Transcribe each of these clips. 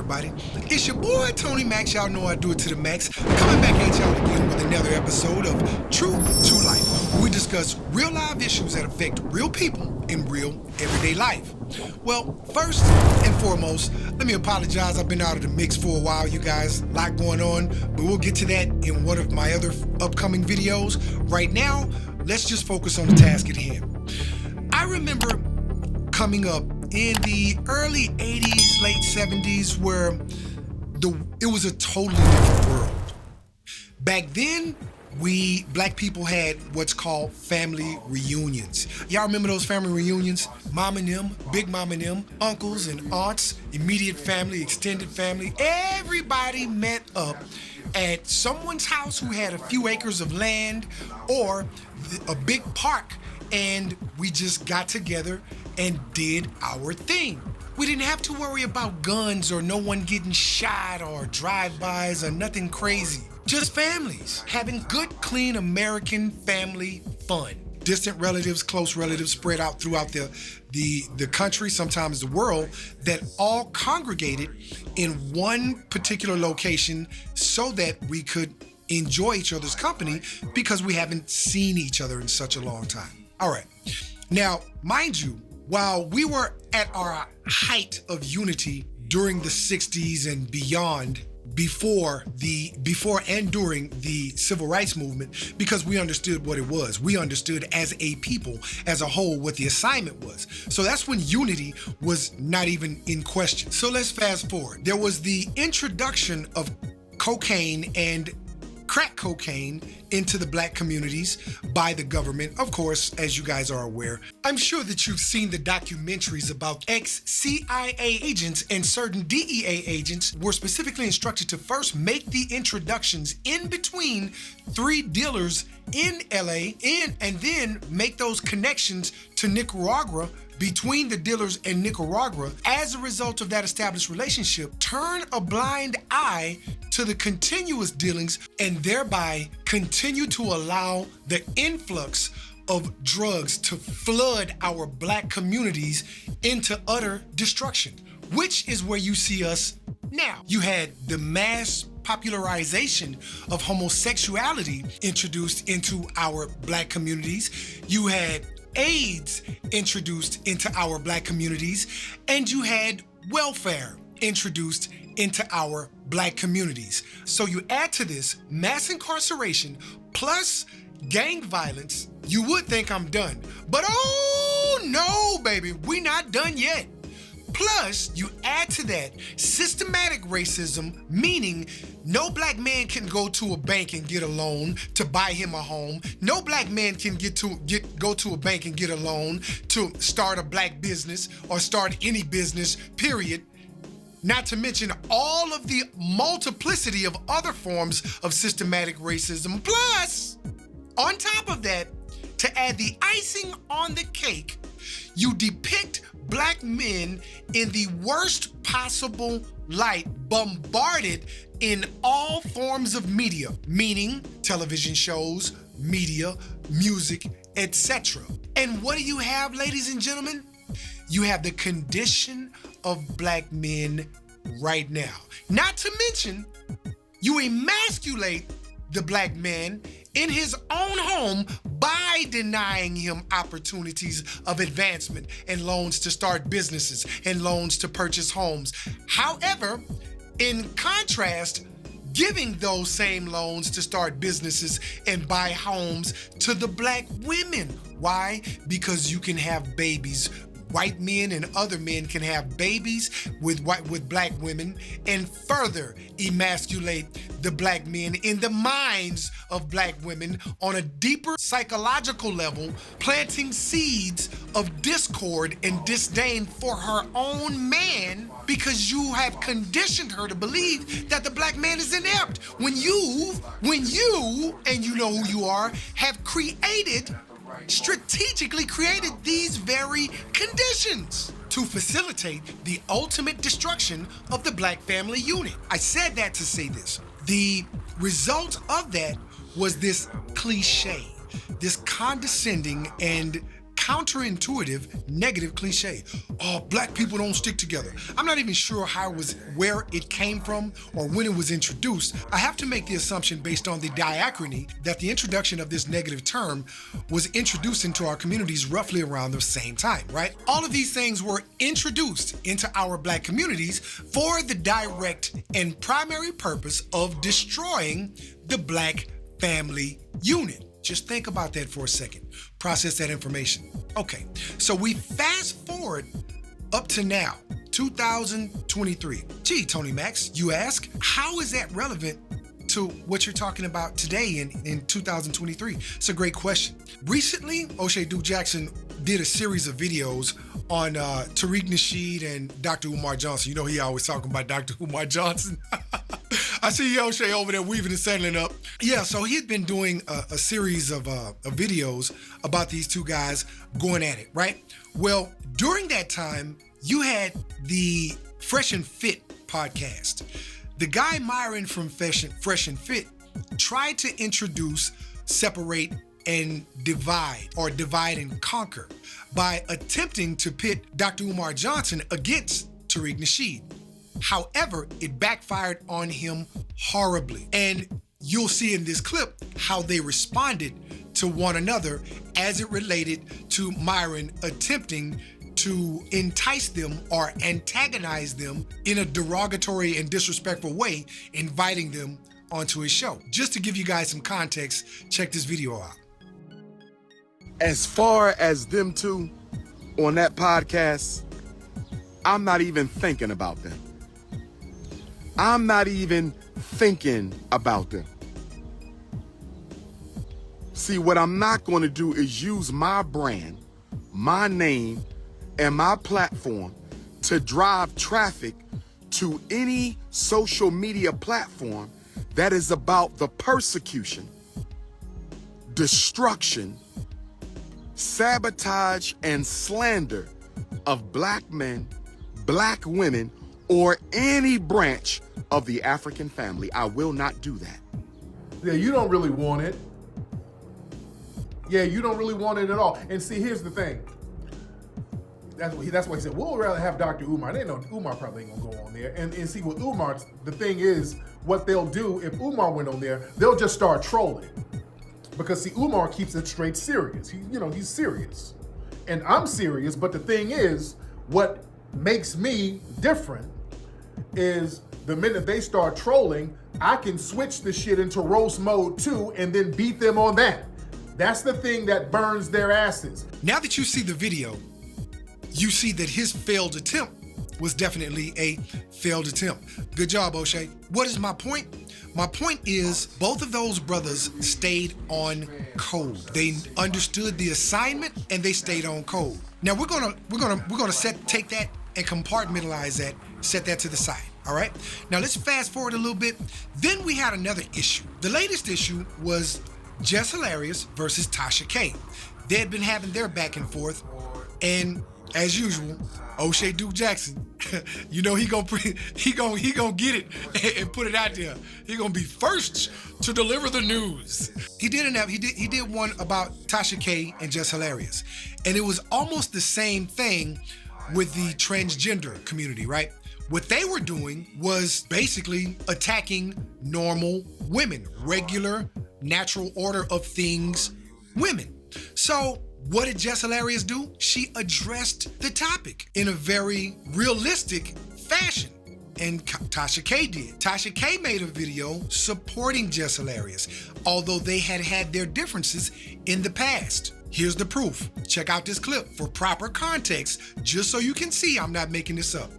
everybody? It's your boy, Tony Max. Y'all know I do it to the max. Coming back at y'all again with another episode of True to Life, where we discuss real live issues that affect real people in real everyday life. Well, first and foremost, let me apologize. I've been out of the mix for a while, you guys. A lot going on, but we'll get to that in one of my other upcoming videos. Right now, let's just focus on the task at hand. I remember coming up in the early 80s, late 70s, where it was a totally different world. Back then, we black people had what's called family reunions. Y'all remember those family reunions? Mom and them, big mom and them, uncles and aunts, immediate family, extended family. Everybody met up at someone's house who had a few acres of land or a big park, and we just got together and did our thing. We didn't have to worry about guns or no one getting shot or drive-bys or nothing crazy. Just families having good, clean American family fun. Distant relatives, close relatives spread out throughout the country, sometimes the world, that all congregated in one particular location so that we could enjoy each other's company because we haven't seen each other in such a long time. All right. Now, mind you, while we were at our height of unity during the 60s and beyond, before and during the civil rights movement, because we understood what it was. We understood as a people, as a whole, what the assignment was. So that's when unity was not even in question. So let's fast forward. There was the introduction of cocaine and crack cocaine into the black communities by the government, of course, as you guys are aware. I'm sure that you've seen the documentaries about ex-CIA agents and certain DEA agents were specifically instructed to first make the introductions in between three dealers in LA and then make those connections to Nicaragua between the dealers and Nicaragua. As a result of that established relationship, turn a blind eye to the continuous dealings and thereby continue to allow the influx of drugs to flood our black communities into utter destruction, which is where you see us now. You had the mass popularization of homosexuality introduced into our black communities. You had AIDS introduced into our black communities, and you had welfare introduced into our black communities. So you add to this mass incarceration plus gang violence, you would think I'm done. But oh no, baby, we not done yet. Plus, you add to that systematic racism, meaning no black man can go to a bank and get a loan to buy him a home. No black man can go to a bank and get a loan to start a black business or start any business, period. Not to mention all of the multiplicity of other forms of systematic racism. Plus, on top of that, to add the icing on the cake, you depict black men in the worst possible light, bombarded in all forms of media, meaning television shows, media, music, etc. And what do you have, ladies and gentlemen? You have the condition of black men right now. Not to mention, you emasculate the black man in his own home by denying him opportunities of advancement and loans to start businesses and loans to purchase homes. However, in contrast, giving those same loans to start businesses and buy homes to the black women. Why? Because you can have babies. White men and other men can have babies with black women and further emasculate the black men in the minds of black women on a deeper psychological level, planting seeds of discord and disdain for her own man because you have conditioned her to believe that the black man is inept when you, and you know who you are, have strategically created these very conditions to facilitate the ultimate destruction of the black family unit. I said that to say this. The result of that was this cliche, this condescending and counterintuitive negative cliche. Oh, black people don't stick together. I'm not even sure where it came from or when it was introduced. I have to make the assumption based on the diachrony that the introduction of this negative term was introduced into our communities roughly around the same time, right? All of these things were introduced into our black communities for the direct and primary purpose of destroying the black family unit. Just think about that for a second. Process that information. Okay, so we fast forward up to now, 2023. Gee, Tony Max, you ask, how is that relevant to what you're talking about today in 2023? It's a great question. Recently, O'Shea Duke Jackson did a series of videos on Tariq Nasheed and Dr. Umar Johnson. You know he always talking about Dr. Umar Johnson. I see O'Shea over there weaving and settling up. Yeah, so he had been doing a series of videos about these two guys going at it, right? Well, during that time, you had the Fresh and Fit podcast. The guy Myron from Fresh and Fit tried to introduce, separate, and divide, or divide and conquer, by attempting to pit Dr. Umar Johnson against Tariq Nasheed. However, it backfired on him horribly. And you'll see in this clip how they responded to one another as it related to Myron attempting to entice them or antagonize them in a derogatory and disrespectful way, inviting them onto his show. Just to give you guys some context, check this video out. As far as them two on that podcast, I'm not even thinking about them. I'm not even thinking about them. See, what I'm not going to do is use my brand, my name, and my platform to drive traffic to any social media platform that is about the persecution, destruction, sabotage, and slander of black men, black women, or any branch of the African family. I will not do that. Yeah, you don't really want it. Yeah, you don't really want it at all. And see, here's the thing. That's why he said, we'll rather have Dr. Umar. They know Umar probably ain't gonna go on there. And see, with Umar, the thing is, what they'll do, if Umar went on there, they'll just start trolling. Because see, Umar keeps it straight serious. He's serious. And I'm serious, but the thing is, what makes me different is the minute they start trolling, I can switch the shit into roast mode too and then beat them on that. That's the thing that burns their asses. Now that you see the video, you see that his failed attempt was definitely a failed attempt. Good job, O'Shea. What is my point? My point is both of those brothers stayed on code. They understood the assignment and they stayed on code. Now we're gonna take that and compartmentalize that, set that to the side. All right. Now let's fast forward a little bit. Then we had another issue. The latest issue was Jess Hilarious versus Tasha K. They had been having their back and forth, and as usual, O'Shea Duke Jackson, you know he gonna get it and put it out there. He gonna be first to deliver the news. He did one about Tasha K and Jess Hilarious, and it was almost the same thing with the transgender community, right? What they were doing was basically attacking normal women, regular, natural order of things women. So what did Jess Hilarious do? She addressed the topic in a very realistic fashion. And Tasha K did. Tasha K made a video supporting Jess Hilarious, although they had their differences in the past. Here's the proof. Check out this clip for proper context, just so you can see I'm not making this up.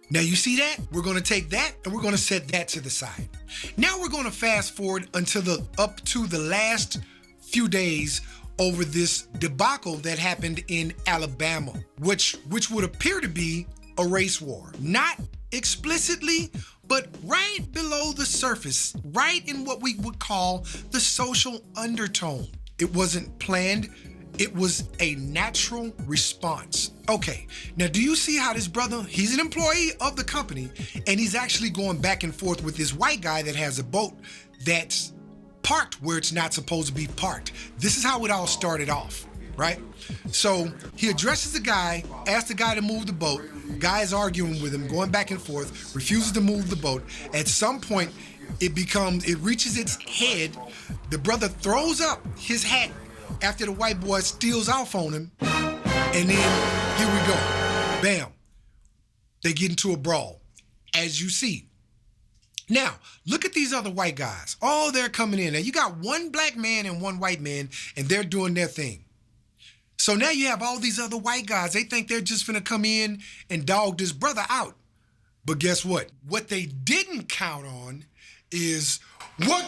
Now you see that? We're gonna take that and we're gonna set that to the side. Now we're gonna fast forward up to the last few days over this debacle that happened in Alabama, which would appear to be a race war. Not explicitly, but right below the surface, right in what we would call the social undertone. It wasn't planned. It was a natural response. Okay, now do you see how this brother, he's an employee of the company, and he's actually going back and forth with this white guy that has a boat that's parked where it's not supposed to be parked. This is how it all started off, right? So he addresses the guy, asks the guy to move the boat. Guy is arguing with him, going back and forth, refuses to move the boat. At some point, it reaches its head. The brother throws up his hat after the white boy steals off on him. And then here we go. Bam. They get into a brawl, as you see. Now, look at these other white guys. Oh, they're coming in. Now, you got one black man and one white man, and they're doing their thing. So now you have all these other white guys. They think they're just finna come in and dog this brother out. But guess what? What they didn't count on is what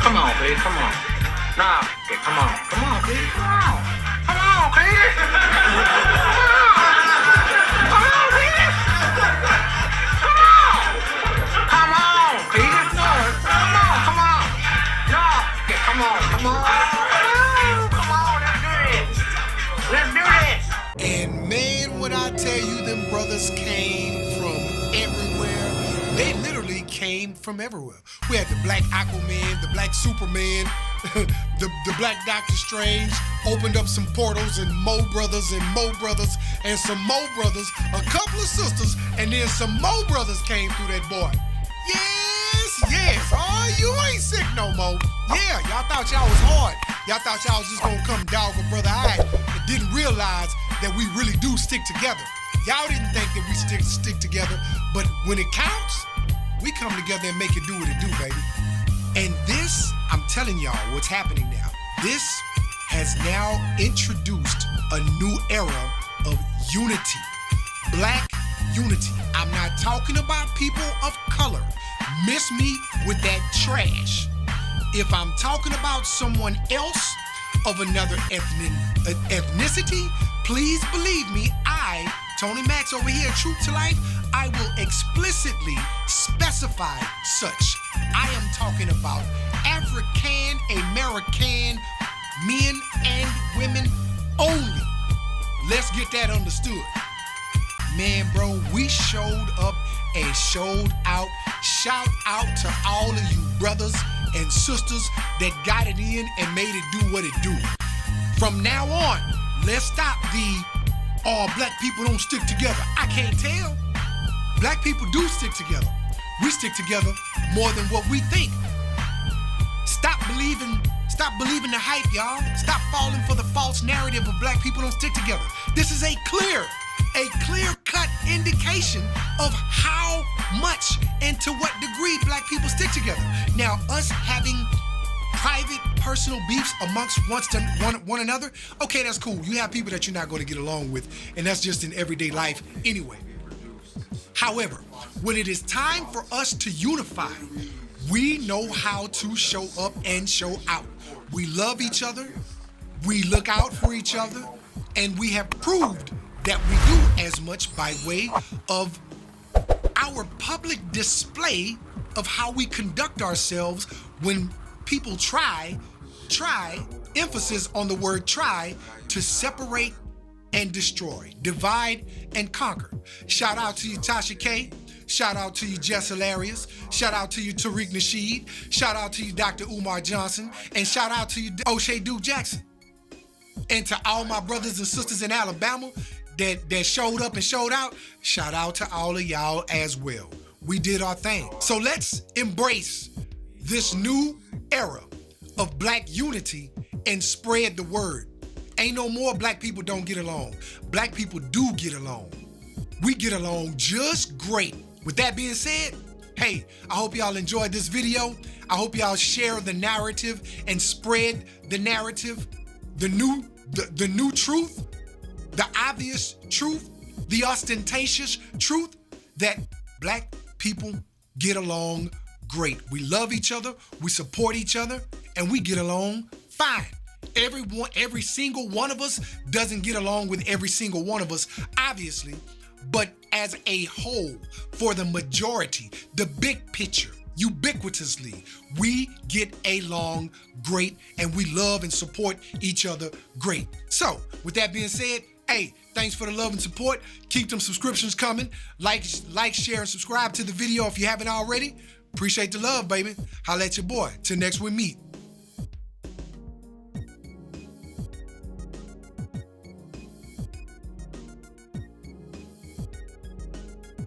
Come on, P. Come on. Nah, come on. Come on, P. Come on. Come on, P. Come on, P. Come on, P. Come on. No, come on. Come on, let's do this. And man, when I tell you them brothers came from everywhere, they literally came from everywhere. We had the black Aquaman, the black Superman, the black Doctor Strange, opened up some portals, and Mo brothers and Mo brothers and some Mo brothers, a couple of sisters, and then some Mo brothers came through that boy. Yes. Oh, you ain't sick no more. Yeah, y'all thought y'all was hard. Y'all thought y'all was just gonna come dog a brother out and didn't realize that we really do stick together. Y'all didn't think that we stick together, but when it counts, we come together and make it do what it do, baby. And this, I'm telling y'all what's happening now. This has now introduced a new era of unity. Black unity. I'm not talking about people of color. Miss me with that trash. If I'm talking about someone else of another ethnicity, please believe me, I, Tony Max over here at Truth to Life, I will explicitly specify such. I am talking about African American men and women only. Let's get that understood. Man, bro, we showed up and showed out. Shout out to all of you brothers and sisters that got it in and made it do what it do. From now on, let's stop black people don't stick together. I can't tell. Black people do stick together. We stick together more than what we think. Stop believing the hype, y'all. Stop falling for the false narrative of black people don't stick together. This is a clear-cut indication of how much and to what degree black people stick together. Now, us having private, personal beefs amongst one another, okay, that's cool. You have people that you're not going to get along with, and that's just in everyday life anyway. However, when it is time for us to unify, we know how to show up and show out. We love each other, we look out for each other, and we have proved that we do as much by way of our public display of how we conduct ourselves when people try, emphasis on the word try, to separate and destroy, divide and conquer. Shout out to you, Tasha K. Shout out to you, Jess Hilarious. Shout out to you, Tariq Nasheed. Shout out to you, Dr. Umar Johnson. And shout out to you, O'Shea Duke Jackson. And to all my brothers and sisters in Alabama that showed up and showed out, shout out to all of y'all as well. We did our thing. So let's embrace this new era of black unity and spread the word. Ain't no more black people don't get along. Black people do get along. We get along just great. With that being said, hey, I hope y'all enjoyed this video. I hope y'all share the narrative and spread the narrative, the new truth, the obvious truth, the ostentatious truth that black people get along great. We love each other, we support each other, and we get along fine. Every single one of us doesn't get along with every single one of us, obviously, but as a whole, for the majority, the big picture, ubiquitously, we get along great and we love and support each other great. So, with that being said, hey, thanks for the love and support. Keep them subscriptions coming. Like, share, and subscribe to the video if you haven't already. Appreciate the love, baby. Holla at your boy. Till next we meet.